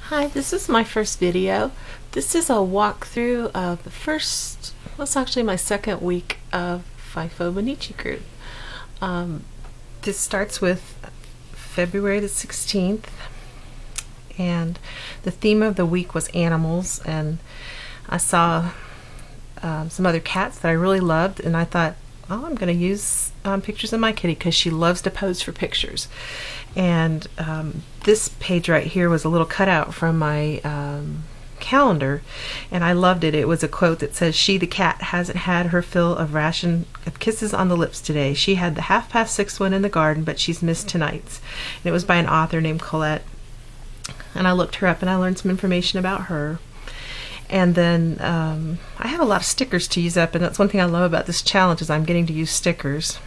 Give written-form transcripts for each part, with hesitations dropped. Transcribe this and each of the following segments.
Hi, this is my first video. This is a walkthrough of the first, well, it's actually my second week of FauxBonichi group. This starts with February the 16th, and the theme of the week was animals, and I saw some other cats that I really loved, and I thought, oh, I'm going to use pictures of my kitty because she loves to pose for pictures. And this page right here was a little cutout from my calendar, and I loved it. It was a quote that says, "She, the cat, hasn't had her fill of ration of kisses on the lips today. She had the 6:30 one in the garden, but she's missed tonight's." And it was by an author named Colette. And I looked her up and I learned some information about her. And then I have a lot of stickers to use up, and that's one thing I love about this challenge is I'm getting to use stickers.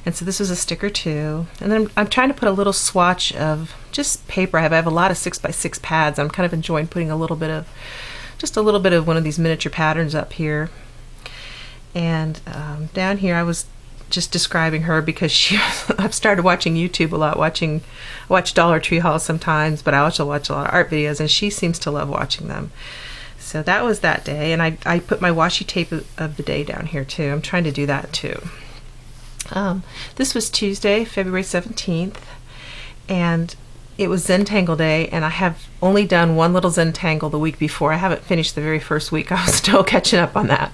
And so this was a sticker too. And then I'm trying to put a little swatch of just paper. I have a lot of 6x6 pads. I'm kind of enjoying putting just a little bit of one of these miniature patterns up here. And down here I was just describing her because I've started watching YouTube a lot. I watch Dollar Tree hauls sometimes, but I also watch a lot of art videos, and she seems to love watching them. So that was that day, and I put my washi tape of the day down here too. I'm trying to do that too. This was Tuesday, February 17th, and it was Zentangle Day, and I have only done one little Zentangle the week before. I haven't finished the very first week. I was still catching up on that.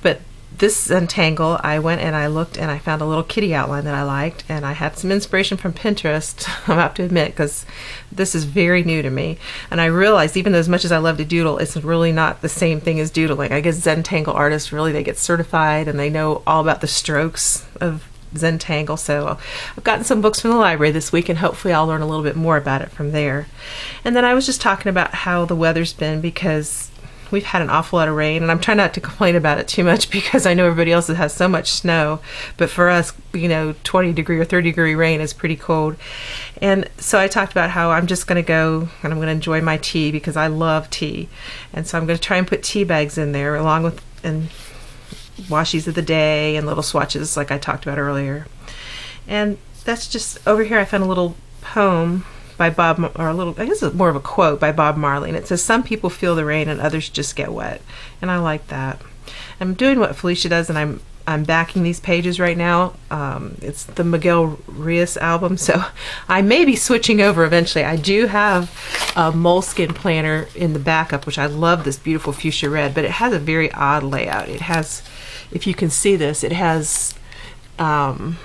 But this Zentangle, I went and I looked and I found a little kitty outline that I liked, and I had some inspiration from Pinterest, I have to admit, because this is very new to me. And I realized, even though as much as I love to doodle, it's really not the same thing as doodling. I guess Zentangle artists, really, they get certified and they know all about the strokes of Zentangle. So I've gotten some books from the library this week, and hopefully I'll learn a little bit more about it from there. And then I was just talking about how the weather's been, because we've had an awful lot of rain, and I'm trying not to complain about it too much because I know everybody else has so much snow, but for us, 20-degree or 30-degree rain is pretty cold. And so I talked about how I'm just going to go and I'm going to enjoy my tea because I love tea, and so I'm going to try and put tea bags in there along with washies of the day and little swatches like I talked about earlier. And that's just, over here I found a little poem by I guess it's more of a quote by Bob Marley, and it says, "Some people feel the rain and others just get wet." And I like that. I'm doing what Felicia does, and I'm backing these pages right now. It's the Miguel Ruiz album, so I may be switching over eventually. I do have a moleskin planner in the backup, which I love, this beautiful fuchsia red, but it has a very odd layout. It has, if you can see this, it has like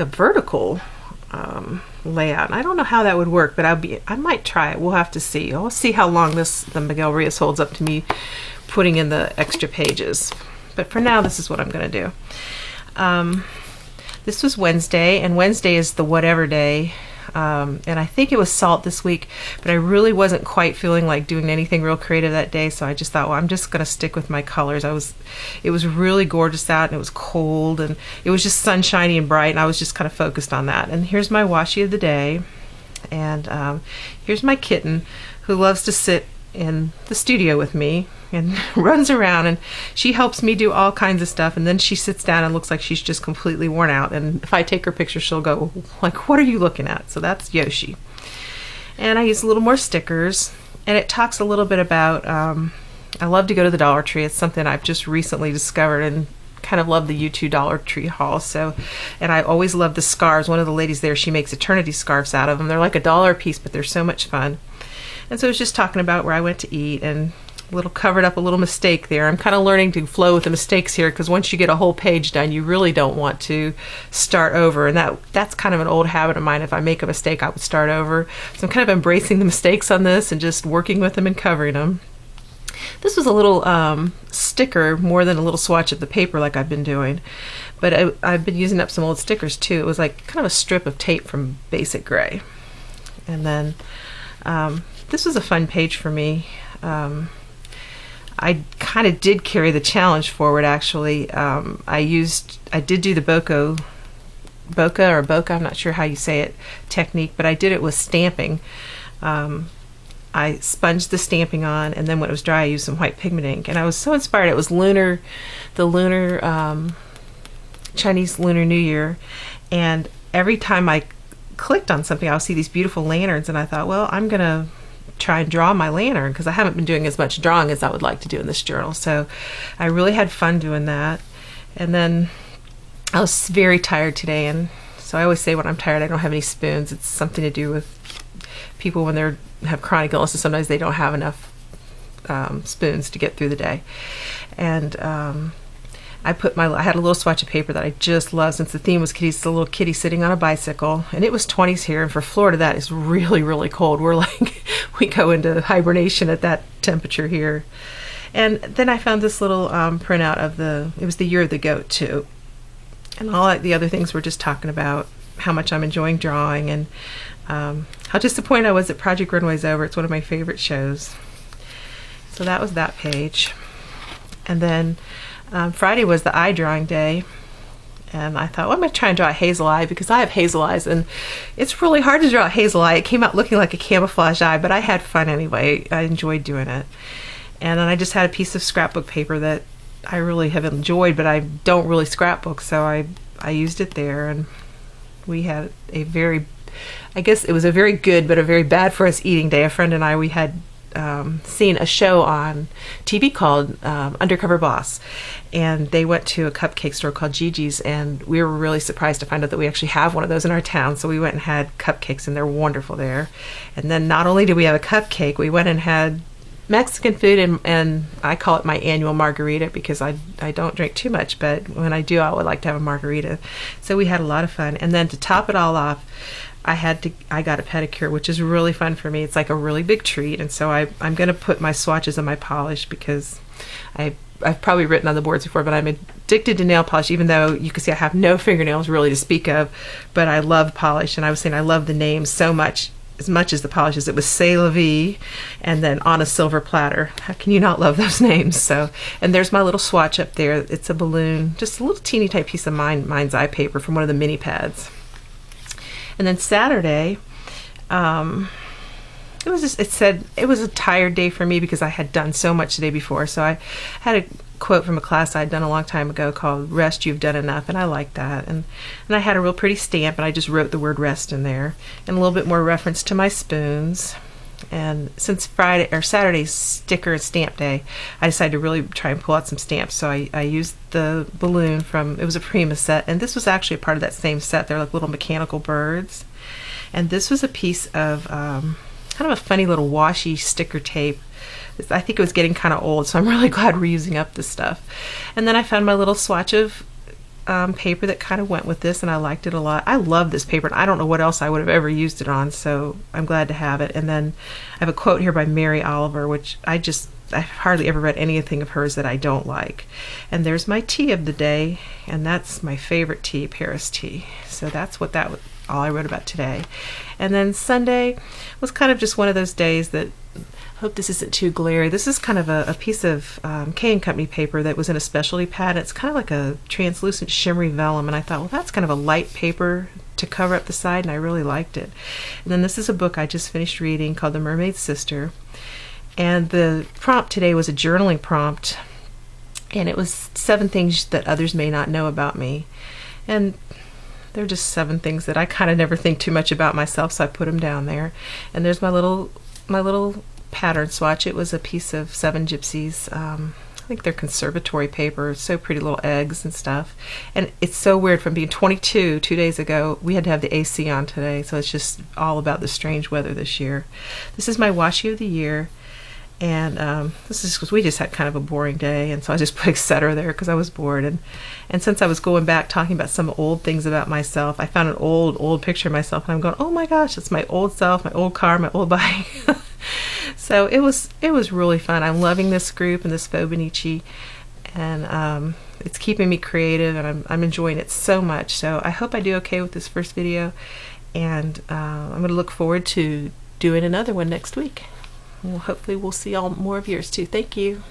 a vertical layout. And I don't know how that would work, but I might try it. We'll have to see. I'll see how long the Miguel Ruiz holds up to me putting in the extra pages. But for now, this is what I'm going to do. This was Wednesday, and Wednesday is the whatever day. And I think it was salt this week, but I really wasn't quite feeling like doing anything real creative that day, so I just thought, well, I'm just going to stick with my colors. It was really gorgeous out, and it was cold, and it was just sunshiny and bright, and I was just kind of focused on that. And here's my washi of the day, and here's my kitten, who loves to sit in the studio with me and runs around, and she helps me do all kinds of stuff, and then she sits down and looks like she's just completely worn out, and if I take her picture, she'll go like, "What are you looking at?" So that's Yoshi. And I use a little more stickers, and it talks a little bit about I love to go to the Dollar Tree. It's something I've just recently discovered, and kind of love the YouTube Dollar Tree haul. So, and I always love the scarves. One of the ladies there, she makes eternity scarves out of them. They're like $1 a piece, but they're so much fun. And so I was just talking about where I went to eat, and covered up a little mistake there. I'm kind of learning to flow with the mistakes here, because once you get a whole page done, you really don't want to start over, and that's kind of an old habit of mine. If I make a mistake, I would start over. So I'm kind of embracing the mistakes on this and just working with them and covering them. This was a little sticker more than a little swatch of the paper like I've been doing, but I've been using up some old stickers too. It was like kind of a strip of tape from Basic Gray. And then this was a fun page for me. I kind of did carry the challenge forward, actually. I did do the bokeh, I'm not sure how you say it, technique, but I did it with stamping. I sponged the stamping on, and then when it was dry, I used some white pigment ink, and I was so inspired. It was Chinese Lunar New Year, and every time I clicked on something. I'll see these beautiful lanterns, and I thought, well, I'm gonna try and draw my lantern, because I haven't been doing as much drawing as I would like to do in this journal. So I really had fun doing that. And then I was very tired today, and so I always say when I'm tired I don't have any spoons. It's something to do with people when they have chronic illnesses. Sometimes they don't have enough spoons to get through the day. And I had a little swatch of paper that I just love, since the theme was kitties. It's a little kitty sitting on a bicycle, and it was 20s here, and for Florida that is really, really cold. We're like, we go into hibernation at that temperature here. And then I found this little printout of it was the year of the goat too, and all the other things we're just talking about how much I'm enjoying drawing, and how disappointed I was that Project Runway's over. It's one of my favorite shows. So that was that page. And then Friday was the eye drawing day, and I thought, well, I'm going to try and draw a hazel eye, because I have hazel eyes, and it's really hard to draw a hazel eye. It came out looking like a camouflage eye, but I had fun anyway. I enjoyed doing it. And then I just had a piece of scrapbook paper that I really have enjoyed, but I don't really scrapbook, so I used it there. And we had a very, I guess it was a very good but a very bad for us eating day. A friend and I, we had seen a show on TV called Undercover Boss, and they went to a cupcake store called Gigi's, and we were really surprised to find out that we actually have one of those in our town. So we went and had cupcakes, and they're wonderful there. And then not only did we have a cupcake, we went and had Mexican food, and I call it my annual margarita, because I don't drink too much, but when I do, I would like to have a margarita. So we had a lot of fun. And then to top it all off, I got a pedicure, which is really fun for me. It's like a really big treat, and so I'm going to put my swatches on my polish, because I've probably written on the boards before, but I'm addicted to nail polish, even though you can see I have no fingernails really to speak of, but I love polish. And I was saying I love the names so much, as much as the polishes. It was C'est La Vie, and then On a Silver Platter. How can you not love those names? So, and there's my little swatch up there. It's a balloon, just a little teeny tiny piece of mind's eye paper from one of the mini pads. And then Saturday, it was a tired day for me, because I had done so much the day before. So I had a quote from a class I'd done a long time ago called "Rest, You've Done Enough," and I liked that. And I had a real pretty stamp, and I just wrote the word rest in there, and a little bit more reference to my spoons. And since Saturday's sticker and stamp day, I decided to really try and pull out some stamps. So I used the balloon it was a Prima set, and this was actually a part of that same set. They're like little mechanical birds. And this was a piece of kind of a funny little washi sticker tape. I think it was getting kind of old, so I'm really glad we're using up this stuff. And then I found my little swatch of paper that kind of went with this, and I liked it a lot. I love this paper, and I don't know what else I would have ever used it on, so I'm glad to have it. And then I have a quote here by Mary Oliver, which I've hardly ever read anything of hers that I don't like. And there's my tea of the day, and that's my favorite tea, Paris tea. So that's what all I wrote about today. And then Sunday was kind of just one of those days that, I hope this isn't too glary. This is kind of a piece of K & Company paper that was in a specialty pad. It's kind of like a translucent shimmery vellum, and I thought, well, that's kind of a light paper to cover up the side, and I really liked it. And then this is a book I just finished reading called The Mermaid's Sister, and the prompt today was a journaling prompt, and it was 7 things that others may not know about me. And they're just 7 things that I kind of never think too much about myself, so I put them down there. And there's my little pattern swatch. It was a piece of 7 Gypsies. I think they're conservatory paper. It's so pretty, little eggs and stuff. And it's so weird, from being 22 2 days ago, we had to have the AC on today, so it's just all about the strange weather this year. This is my washi of the year, and this is because we just had kind of a boring day, and so I just put etc. there because I was bored. And since I was going back talking about some old things about myself, I found an old picture of myself, and I'm going, oh my gosh, it's my old self, my old car, my old bike. So it was really fun. I'm loving this group and this FauxBonichi, and it's keeping me creative, and I'm enjoying it so much. So I hope I do okay with this first video, and I'm going to look forward to doing another one next week. Well, hopefully we'll see all more of yours too. Thank you.